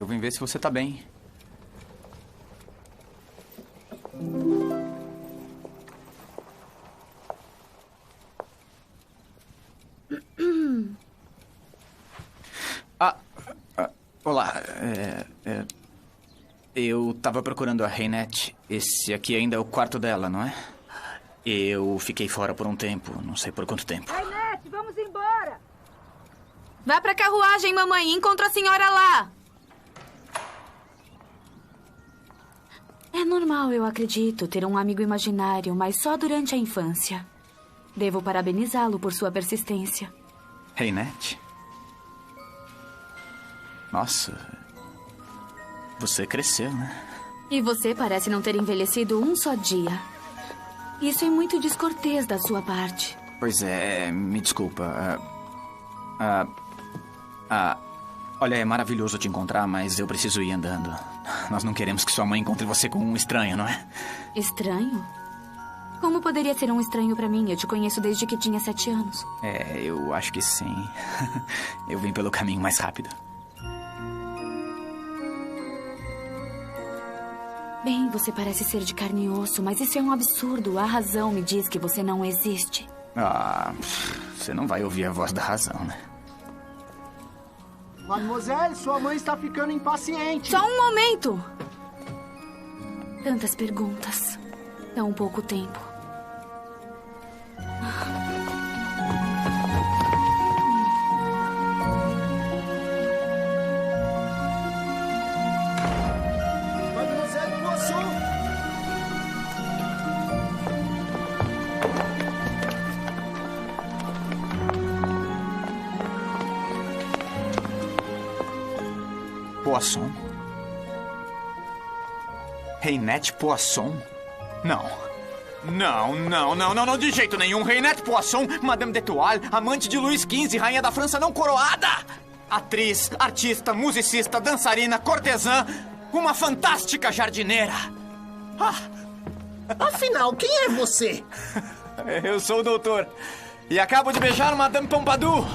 Eu vim ver se você tá bem. Olá. Eu tava procurando a Reinette. Esse aqui ainda é o quarto dela, não é? Eu fiquei fora por um tempo, não sei por quanto tempo. Reinette, vamos embora! Vá pra carruagem, mamãe, e encontra a senhora lá. É normal, eu acredito, ter um amigo imaginário, mas só durante a infância. Devo parabenizá-lo por sua persistência. Reinette? Nossa, você cresceu, né? E você parece não ter envelhecido um só dia. Isso é muito descortês da sua parte. Pois é, me desculpa. Olha, é maravilhoso te encontrar, mas eu preciso ir andando. Nós não queremos que sua mãe encontre você com um estranho, não é? Estranho? Como poderia ser um estranho pra mim? Eu te conheço desde que tinha 7 anos. Eu acho que sim. Eu vim pelo caminho mais rápido. Bem, você parece ser de carne e osso, mas isso é um absurdo. A razão me diz que você não existe. Você não vai ouvir a voz da razão, né? Mademoiselle, sua mãe está ficando impaciente. Só um momento! Tantas perguntas. Tão pouco tempo. Mademoiselle Poisson! Poisson? Reinette Poisson? Não. Não, de jeito nenhum. Reinette Poisson, Madame d'Étoile, amante de Luís XV, rainha da França não coroada. Atriz, artista, musicista, dançarina, cortesã, uma fantástica jardineira. Afinal, quem é você? Eu sou o doutor e acabo de beijar Madame Pompadour.